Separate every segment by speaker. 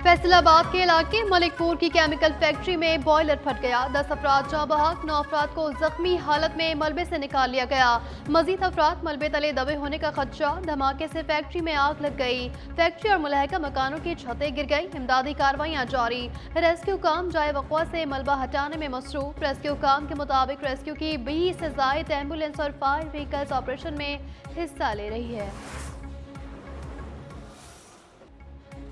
Speaker 1: फैसलाबाद के इलाके मलिकपुर की केमिकल फैक्ट्री में बॉयलर फट गया। 10 अफराद जाँ बहक, 9 अफराद को जख्मी हालत में मलबे से निकाल लिया गया। मजीद अफराद मलबे तले दबे होने का खदशा। धमाके से फैक्ट्री में आग लग गई। फैक्ट्री और मुलहका मकानों की छतें गिर गई। इमदादी कार्रवाइयां जारी। रेस्क्यू काम जाए वक़्वा से मलबा हटाने में मसरूफ। रेस्क्यू काम के मुताबिक रेस्क्यू की 20 से ज़ायद एम्बुलेंस और फायर व्हीकल्स ऑपरेशन में हिस्सा ले रही है।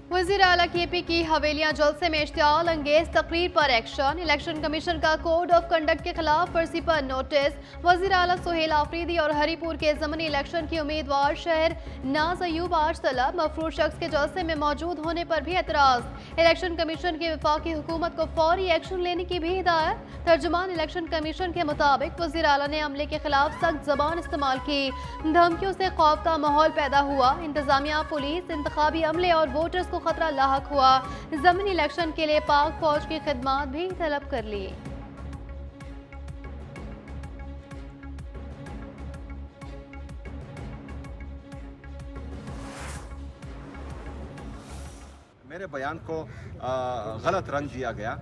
Speaker 1: वज़ीर आला केपी की हवेलियां जलसे में इश्तियाल अंगेज तकरीर पर एक्शन। इलेक्शन कमीशन का कोड ऑफ कंडक्ट के खिलाफ वर्जी पर नोटिस। वज़ीर आला सुहेल आफरीदी और हरीपुर के ज़मनी इलेक्शन की उम्मीदवार शहर नाज अयूब आज तलब। मफरूर शख्स के जलसे में मौजूद होने पर भी एतराज़। इलेक्शन कमीशन की वफाकी हुकूमत को फौरी एक्शन लेने की भी हिदायत। तर्जुमान इलेक्शन कमीशन के मुताबिक वज़ीर आला ने अमले के खिलाफ सख्त ज़बान इस्तेमाल की। धमकियों से खौफ का माहौल पैदा हुआ। इंतजामिया, पुलिस, इंतखाबी अमले और वोटर्स को खतरा लाहक हुआ। ज़मीनी इलेक्शन के लिए पाक फौज की खिदमात भी तलब कर ली।
Speaker 2: मेरे बयान को गलत रंग दिया गया,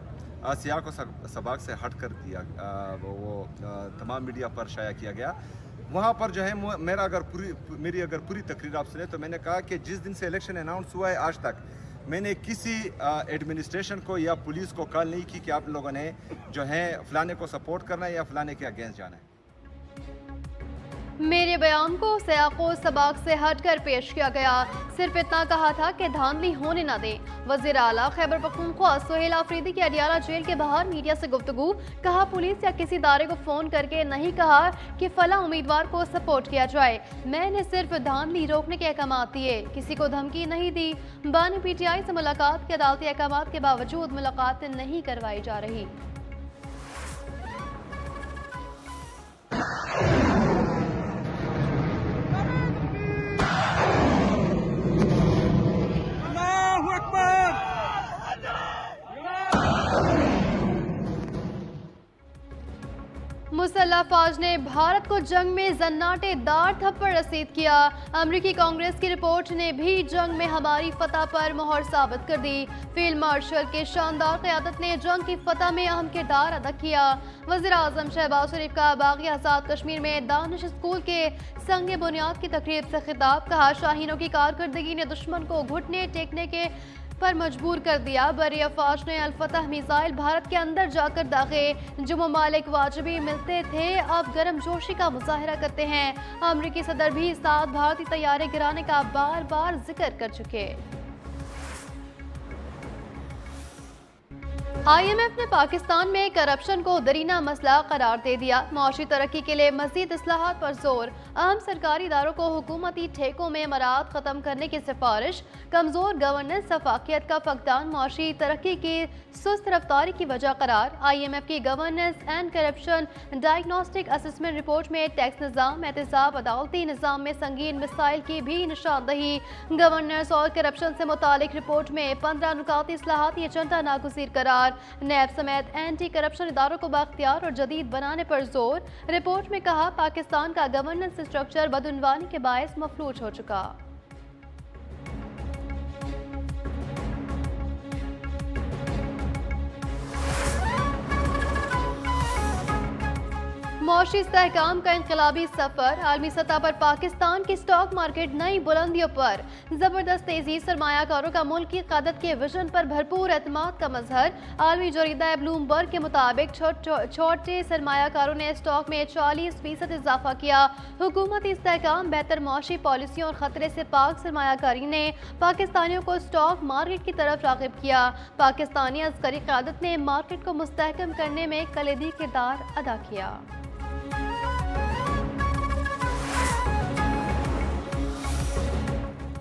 Speaker 2: सियाक व सबाक से हट कर दिया, वो तमाम मीडिया पर शाया किया गया। वहाँ पर जो है मेरी अगर पूरी तकरीर आप सुने तो मैंने कहा कि जिस दिन से इलेक्शन अनाउंस हुआ है आज तक मैंने किसी एडमिनिस्ट्रेशन को या पुलिस को कॉल नहीं की कि आप लोगों ने जो है फलाने को सपोर्ट करना है या फलाने के अगेंस्ट जाना है।
Speaker 1: मेरे बयान को सियाको सबाक से हटकर पेश किया गया। सिर्फ इतना कहा था कि धांधली होने न दें। वज़ीर आला खैबर पख्तूनख्वा सुहेल आफरीदी की अडियाला जेल के बाहर मीडिया से गुफ्तगू। कहा पुलिस या किसी इदारे को फ़ोन करके नहीं कहा कि फला उम्मीदवार को सपोर्ट किया जाए। मैंने सिर्फ धांधली रोकने के अहकाम दिए, किसी को धमकी नहीं दी। बानी PTI से मुलाकात के अदालती अहकाम के बावजूद मुलाकात नहीं करवाई जा रही। मुसल्लह फौज ने भारत को जंग में जन्नाटेदार थप्पड़ रसीद किया। अमरीकी कांग्रेस की रिपोर्ट ने भी जंग में हमारी फतह पर मोहर साबित कर दी। फील्ड मार्शल के शानदार क़यादत ने जंग की फतह में अहम किरदार अदा किया। वज़ीर आज़म शहबाज शरीफ का बागी आज़ाद कश्मीर में दानिश स्कूल के संग बुनियाद की तकरीब से खिताब। कहा शाहीनों की कारकर्दगी ने दुश्मन को घुटने टेकने के पर मजबूर कर दिया। बरी अफवाज ने अल-फतह मिसाइल भारत के अंदर जाकर दागे। जो ममालिक वाजिबी मिलते थे अब गर्मजोशी का मुजाहरा करते हैं। अमरीकी सदर भी 7 भारतीय तैयारे गिराने का बार बार जिक्र कर चुके। IMF ने पाकिस्तान में करप्शन को दरीना मसला करार दे दिया। माशी तरक्की के लिए मजीद इस्लाहात पर जोर। अहम सरकारी इदारों को हुकूमती ठेकों में मराद खत्म करने की सिफारिश। कमजोर गवर्नेंस, शफाकियत का फकदान माशी तरक्की की सुस्त रफ्तारी की वजह करार। IMF की governance and corruption diagnostic assessment report में टैक्स निज़ाम, एहतसाब, अदालती निज़ाम में संगीन मिसाइल की भी निशानदही। गवर्नेंस और करप्शन से मुतालिक रिपोर्ट में 15 नुकाती इस्लाहाती एजेंडा नागुज़ीर करार। नैब समेत एंटी करप्शन इदारों को बाख्तियार और जदीद बनाने पर जोर। रिपोर्ट में कहा पाकिस्तान का गवर्नेंस स्ट्रक्चर बदउनवानी के बायस मफलूज हो चुका। मौशी इस्तेहकाम का इनकलाबी सफर। आलमी सतह पर पाकिस्तान की स्टॉक मार्केट नई बुलंदियों पर। जबरदस्त तेजी। सरमायाकारों का मुल्क की क़यादत के विजन पर भरपूर एतमाद का मजहर। आलमी जरीदा ब्लूमबर्ग के मुताबिक छोटे सरमायाकारों ने स्टॉक में 40% इजाफा किया। हुकूमती इस्तेहकाम, बेहतर मौशी पॉलिसियों और खतरे से पाक सरमायाकारी ने पाकिस्तानियों को स्टॉक मार्केट की तरफ राग़िब किया। पाकिस्तानी अस्करी क़यादत ने मार्केट को मुस्तहकम करने में कलीदी किरदार अदा किया।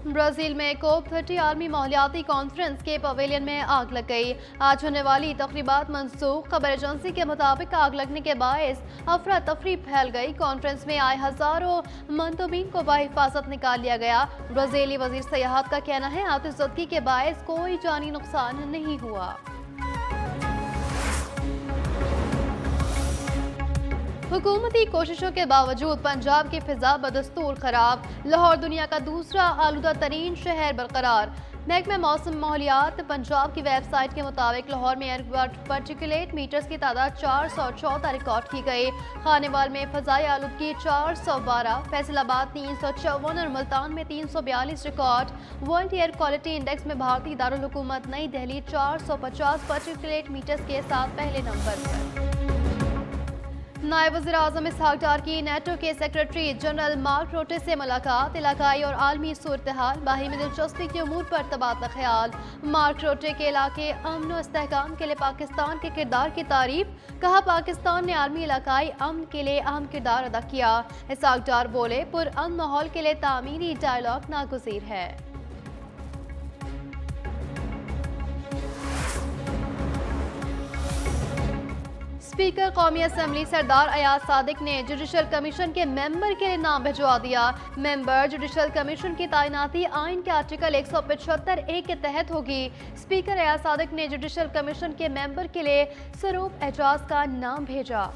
Speaker 1: ब्राज़ील में COP30 आर्मी माहौलियाती कॉन्फ्रेंस के पवेलियन में आग लग गई। आज होने वाली तकरीबात मंसूख। खबर एजेंसी के मुताबिक आग लगने के बायस अफरा तफरी फैल गई। कॉन्फ्रेंस में आए हजारों मंतोबीन को बाहिफाजत निकाल लिया गया। ब्राज़ीली वजीर सयाहत का कहना है आतिशज़दगी के बायस कोई जानी नुकसान नहीं हुआ। हुकूमती कोशिशों के बावजूद पंजाब की फिजा बदस्तूर खराब। लाहौर दुनिया का दूसरा आलूदा तरीन शहर बरकरार। महकमा मौसम माहौलियात पंजाब की वेबसाइट के मुताबिक लाहौर में एयर पार्टिकुलेट मीटर्स की तादाद 414 रिकॉर्ड की गई। खानेवाल में फ़ज़ाई आलूदगी 412, फैसलाबाद 354 और मुल्तान में 342 record. World air quality index में भारतीय दारुल हुकूमत नई दिल्ली 450 पार्टिकुलेट मीटर्स के साथ पहले नंबर पर। नायब वज़ीर-ए-आज़म इसहाक डार की नेटो के सेक्रेटरी जनरल मार्क रोटे से मुलाकात, इलाकाई और आलमी सूरत-ए-हाल, बाहरी में दिलचस्पी के उमूर पर तबादला ख्याल। मार्क रोटे के इलाके अमन और इस्तेहकाम के लिए पाकिस्तान के किरदार की तारीफ, कहा पाकिस्तान ने आलमी इलाकाई अमन के लिए अहम किरदार अदा किया। इसहाक डार बोले पुरअमन माहौल के लिए तामीरी डायलॉग नागुज़ीर है। स्पीकर कौमी असम्बली सरदार अयाज सादिक ने जुडिशल कमीशन के मेंबर के लिए नाम भिजवा दिया। मेंबर जुडिशल कमीशन की तैनाती आइन के आर्टिकल 175(a) के तहत होगी। स्पीकर अयाज सादिक ने जुडिशल कमीशन के मेंबर के लिए सरूप एजाज का नाम भेजा।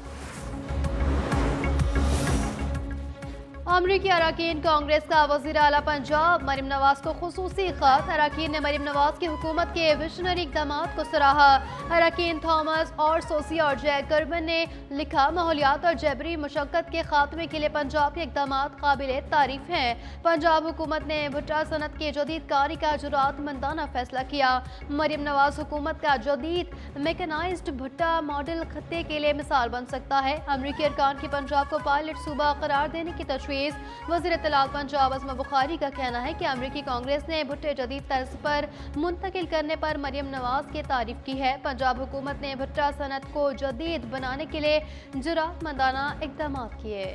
Speaker 1: अमरीकी अरकान कांग्रेस का वज़ीर आला पंजाब मरीम नवाज को खुसूसी खत। अरकान ने मरीम नवाज की हुकूमत के विजनरी इक़दामात को सराहा। अरकान थॉमस और सोसिया और जैक गर्बन ने लिखा माहौलियात और जबरी मुशक्कत के खात्मे के लिए पंजाब के इक़दामात काबिले तारीफ हैं। पंजाब हुकूमत ने भुट्टा सनत के जदीद कारी का जुरातमंदाना फैसला किया। मरीम नवाज हुकूमत का जदीद मैकेनाइज्ड भुट्टा मॉडल खत्ते के लिए मिसाल बन सकता है। अमरीकी अरकान की पंजाब को पायलट सूबा करार देने की तजवीज़। वज़ीर इत्तलात पंजाब अस्मा बुखारी का कहना है कि अमरीकी कांग्रेस ने भुट्टे जदीद तर्ज पर मुंतकिल करने पर मरियम नवाज की तारीफ की है। पंजाब हुकूमत ने भुट्टा सनत को जदीद बनाने के लिए जुरातमंदाना इक़दाम किए।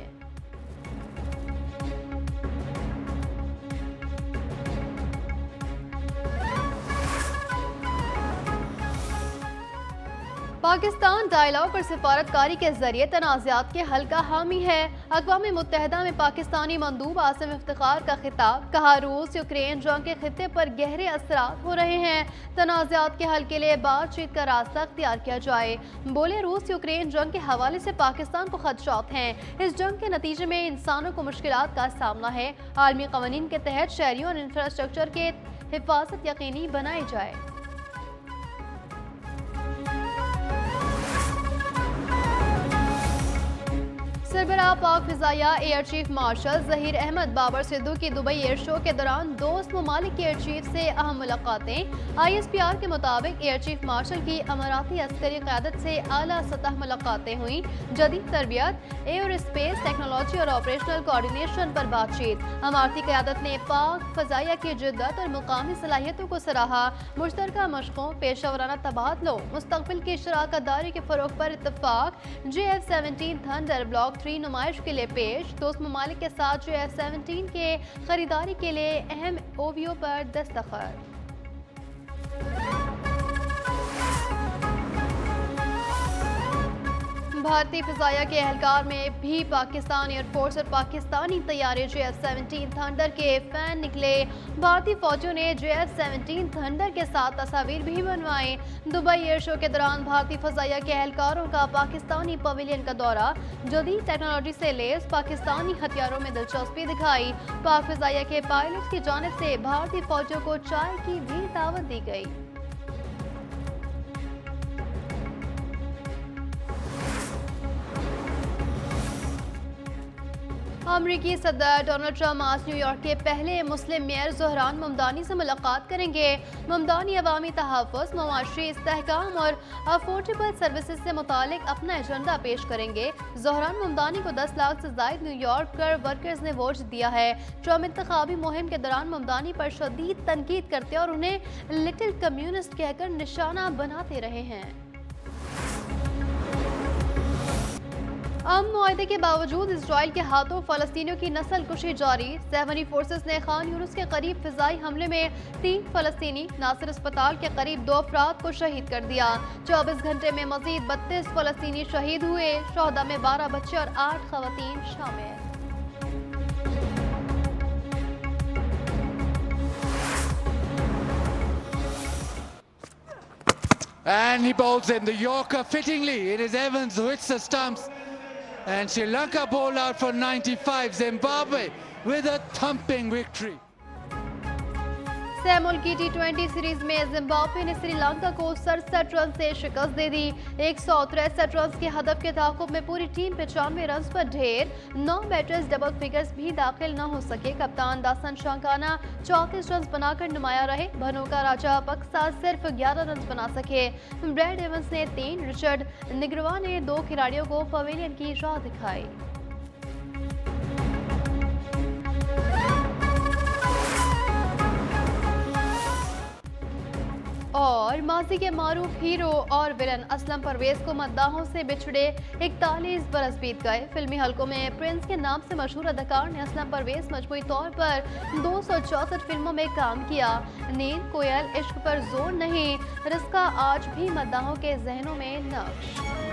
Speaker 1: पाकिस्तान डायलॉग और सिफारतकारी के जरिए तनाज़ात के हल का हामी है। अक़वाम मुत्तहिदा में पाकिस्तानी मंदूब आसिम इफ्तिखार का खिताब, कहा रूस यूक्रेन जंग के खित्ते पर गहरे असरात हो रहे हैं, तनाज़ात के हल के लिए बातचीत का रास्ता अख्तियार किया जाए। बोले रूस यूक्रेन जंग के हवाले से पाकिस्तान को खदशात हैं। इस जंग के नतीजे में इंसानों को मुश्किलात का सामना है। आलमी क़वानीन के तहत शहरियों और इंफ्रास्ट्रक्चर के हिफाजत यकीनी बनाई जाए। सरबराह पाक फ़िज़ाइया air chief marshal Zaheer Ahmed Babar Sidhu की दुबई एयर शो के दौरान दोस्त ममालिक के एयर चीफ से अहम मुलाकातें। ISPR के मुताबिक एयर चीफ मार्शल की अमाराती अस्करी क़यादत से आला सतह मुलाकातें हुई। जदीद तरबियत, एयर स्पेस टेक्नोलॉजी और ऑपरेशनल कोऑर्डिनेशन पर बातचीत। अमारती क़यादत ने पाक फ़िज़ाइया की जिद्दत और मुकामी सलाहियतों को सराहा। मुश्तरका मशक़ों, पेशा वराना तबादलों, मुस्तक़बिल की शराकत दारी के फ़रोग़ पर इत्तफ़ाक़। JF-17 थंडर ब्लॉक 3 नुमाइश के लिए पेश। दोस्त ममालिक के साथ JF-17 के खरीदारी के लिए अहम OVO पर दस्तखत। भारतीय फ़िज़ाइया के एहलकार में भी पाकिस्तान एयरफोर्स और पाकिस्तानी तैयारे JF-17 थंडर के फैन निकले। भारतीय फौजियों ने JF-17 थंडर के साथ तस्वीर भी बनवाई। दुबई एयर शो के दौरान भारतीय फ़िज़ाइया के एहलकारों का पाकिस्तानी पवेलियन का दौरा। जदीद टेक्नोलॉजी से लैस पाकिस्तानी हथियारों में दिलचस्पी दिखाई। पाक फ़िज़ाइया के पायलट्स की जानिब से भारतीय फौजियों को चाय की भी दावत दी गई। अमरीकी सदर डोनाल्ड ट्रंप आज न्यूयॉर्क के पहले मुस्लिम मेयर ज़ोहरान ममदानी से मुलाकात करेंगे। ममदानी अवामी तहफ़्फ़ुज़, मुआशी इस्तेहकाम और अफोर्डेबल सर्विसेज से मुतालिक अपना एजेंडा पेश करेंगे। ज़ोहरान ममदानी को 10 लाख से ज़ायद न्यूयॉर्क वर्कर्स ने वोट दिया है। ट्रंप इंतखाबी मुहिम के दौरान ममदानी पर शदीद तनकीद करते और उन्हें लिटिल कम्युनिस्ट कहकर निशाना बनाते रहे हैं। मुआहदे के बावजूद इसराइल के हाथों फ़लस्तीनियों की नस्ल कुशी जारी। सहमनी फोर्सेस ने खान यूनुस के करीब फ़िज़ाई हमले में 3 फ़लस्तीनी, नासिर अस्पताल के करीब 2 अफराद को शहीद कर दिया। 24 घंटे में मज़ीद 32 फ़लस्तीनी शहीद हुए। शहदा में 12 बच्चे और 8 ख़वातीन शामिल।
Speaker 3: And he bowls in the Yorker fittingly. It is Evans who hits the stumps. And Sri Lanka bowled out for 95. Zimbabwe with a thumping victory.
Speaker 1: मुल्की T20 सीरीज में जिम्बाब्वे ने श्रीलंका को 67 रन से शिकस्त दे दी। 163 रन के हदफ के ताकुब में पूरी टीम 95 रन पर ढेर। 9 बैटर्स डबल फिगर्स भी दाखिल न हो सके। कप्तान दासन शंकाना 34 रन बनाकर नुमाया रहे। भनोका राजा पक्सा सिर्फ 11 रन बना सके। ब्रैड एवंस ने 3, रिचर्ड निग्रवा ने 2 खिलाड़ियों को पवेलियन की राह दिखाई। और माजी के मारूफ हीरो और विलन असलम परवेज को मद्दाहों से बिछड़े 41 बरस बीत गए। फिल्मी हलकों में प्रिंस के नाम से मशहूर अदाकार ने असलम परवेज मजमूई तौर पर 264 फिल्मों में काम किया। नींद, कोयल, इश्क पर जोर नहीं, रिस्का आज भी मद्दाहों के जहनों में नक्श।